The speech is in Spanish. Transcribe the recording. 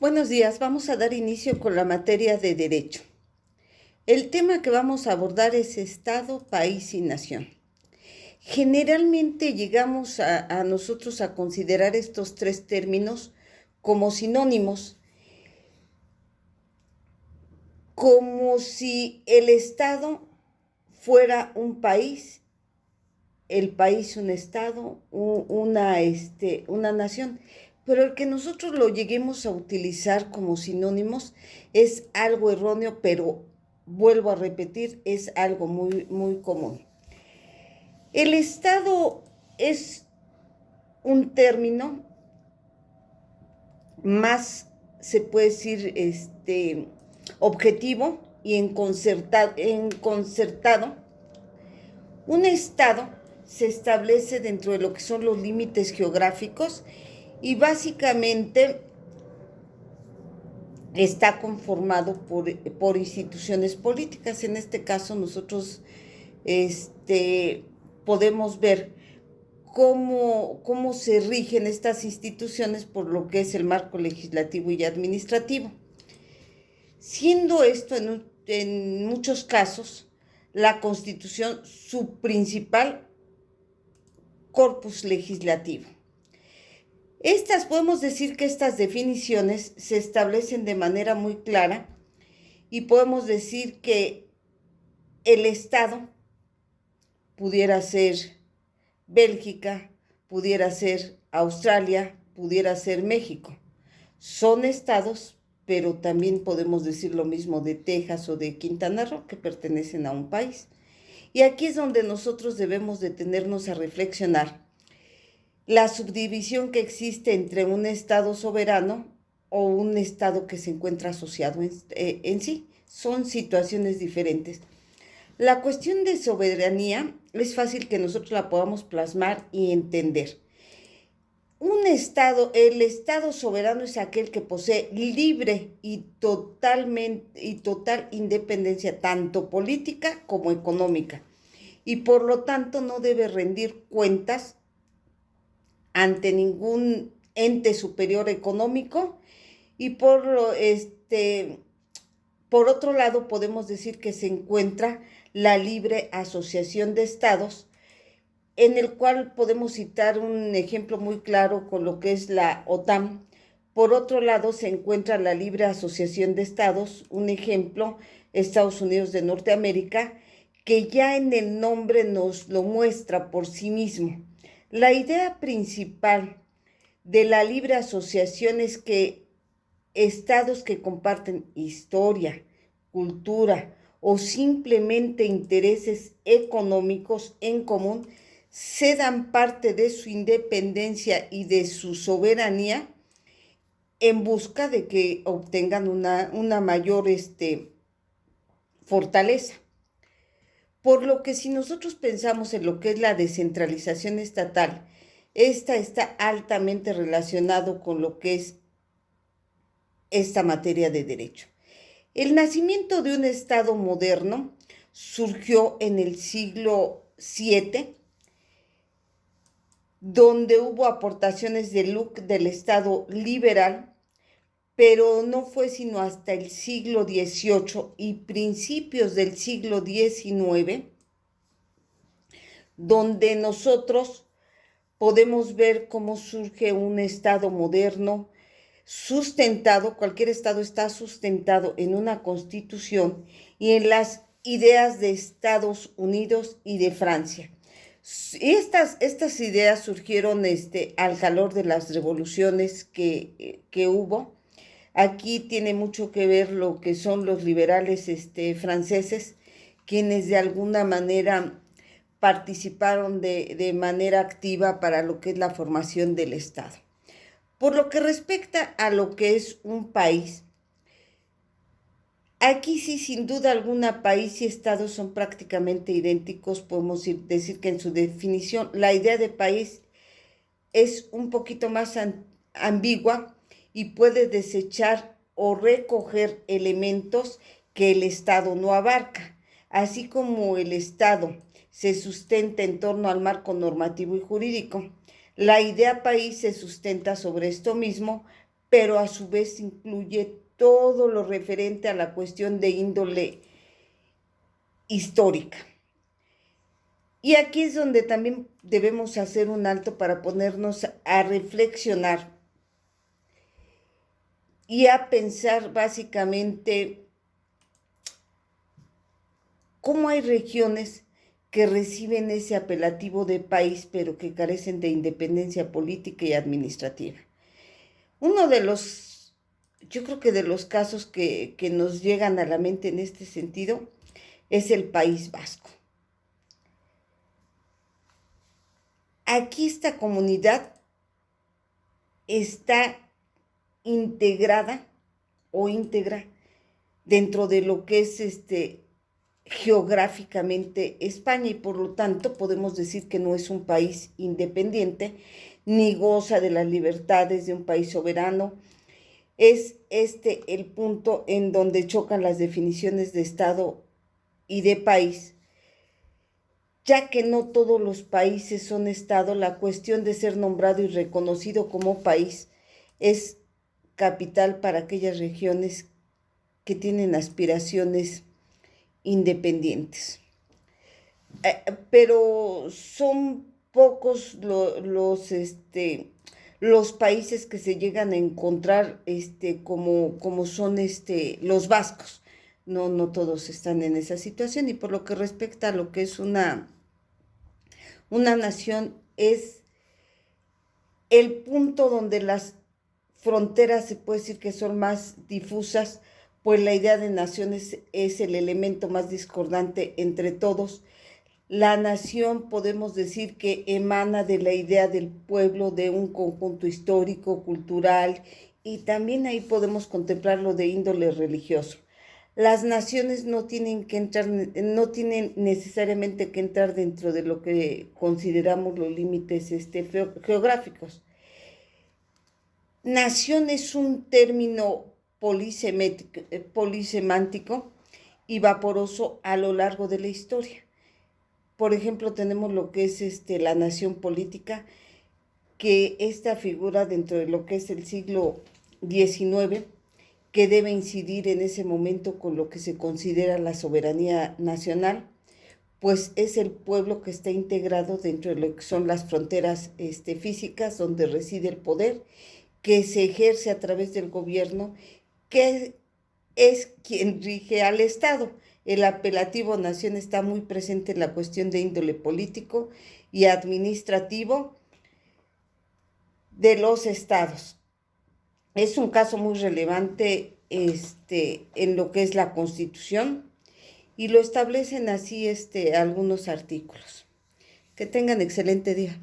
Buenos días, vamos a dar inicio con la materia de derecho. El tema que vamos a abordar es Estado, país y nación. Generalmente llegamos a nosotros a considerar estos tres términos como sinónimos, como si el Estado fuera un país, el país un Estado, una nación. Pero el que nosotros lo lleguemos a utilizar como sinónimos es algo erróneo, pero vuelvo a repetir, es algo muy común. El Estado es un término más, se puede decir, objetivo y concertado. Un Estado se establece dentro de lo que son los límites geográficos y básicamente está conformado por instituciones políticas. En este caso nosotros podemos ver cómo se rigen estas instituciones por lo que es el marco legislativo y administrativo. Siendo esto en muchos casos la Constitución su principal corpus legislativo. Podemos decir que estas definiciones se establecen de manera muy clara y podemos decir que el Estado pudiera ser Bélgica, pudiera ser Australia, pudiera ser México. Son estados, pero también podemos decir lo mismo de Texas o de Quintana Roo, que pertenecen a un país. Y aquí es donde nosotros debemos detenernos a reflexionar la subdivisión que existe entre un estado soberano o un estado que se encuentra asociado en sí. Son situaciones diferentes. La cuestión de soberanía es fácil que nosotros la podamos plasmar y entender. El estado soberano es aquel que posee libre y total independencia, tanto política como económica, y por lo tanto no debe rendir cuentas ante ningún ente superior económico. Y por otro lado podemos decir que se encuentra la libre asociación de estados, en el cual podemos citar un ejemplo muy claro con lo que es la OTAN. Por otro lado se encuentra la libre asociación de estados, un ejemplo, Estados Unidos de Norteamérica, que ya en el nombre nos lo muestra por sí mismo. La idea principal de la libre asociación es que estados que comparten historia, cultura o simplemente intereses económicos en común cedan parte de su independencia y de su soberanía en busca de que obtengan una mayor fortaleza. Por lo que si nosotros pensamos en lo que es la descentralización estatal, esta está altamente relacionado con lo que es esta materia de derecho. El nacimiento de un Estado moderno surgió en el siglo VII, donde hubo aportaciones de Locke del Estado liberal, pero no fue sino hasta el siglo XVIII y principios del siglo XIX, donde nosotros podemos ver cómo surge un Estado moderno sustentado, cualquier Estado está sustentado en una Constitución y en las ideas de Estados Unidos y de Francia. Estas ideas surgieron al calor de las revoluciones que hubo. Aquí tiene mucho que ver lo que son los liberales franceses, quienes de alguna manera participaron de manera activa para lo que es la formación del Estado. Por lo que respecta a lo que es un país, aquí sí, sin duda alguna, país y Estado son prácticamente idénticos. Podemos decir que en su definición la idea de país es un poquito más ambigua y puede desechar o recoger elementos que el Estado no abarca. Así como el Estado se sustenta en torno al marco normativo y jurídico, la idea país se sustenta sobre esto mismo, pero a su vez incluye todo lo referente a la cuestión de índole histórica. Y aquí es donde también debemos hacer un alto para ponernos a reflexionar y a pensar básicamente cómo hay regiones que reciben ese apelativo de país, pero que carecen de independencia política y administrativa. Uno de los, yo creo que de los casos que nos llegan a la mente en este sentido es el País Vasco. Aquí esta comunidad está integrada o íntegra dentro de lo que es geográficamente España, y por lo tanto podemos decir que no es un país independiente ni goza de las libertades de un país soberano. Es el punto en donde chocan las definiciones de Estado y de país, ya que no todos los países son Estado. La cuestión de ser nombrado y reconocido como país es capital para aquellas regiones que tienen aspiraciones independientes. Pero son pocos los países que se llegan a encontrar como son los vascos. No todos están en esa situación, y por lo que respecta a lo que es una nación, es el punto donde las fronteras se puede decir que son más difusas, pues la idea de naciones es el elemento más discordante entre todos. La nación podemos decir que emana de la idea del pueblo, de un conjunto histórico, cultural, y también ahí podemos contemplarlo de índole religioso. Las naciones no tienen necesariamente que entrar dentro de lo que consideramos los límites geográficos. Nación es un término polisemántico y vaporoso a lo largo de la historia. Por ejemplo, tenemos lo que es la nación política, que esta figura dentro de lo que es el siglo XIX, que debe incidir en ese momento con lo que se considera la soberanía nacional, pues es el pueblo que está integrado dentro de lo que son las fronteras físicas, donde reside el poder, que se ejerce a través del gobierno, que es quien rige al Estado. El apelativo nación está muy presente en la cuestión de índole político y administrativo de los estados. Es un caso muy relevante en lo que es la Constitución, y lo establecen así algunos artículos. Que tengan excelente día.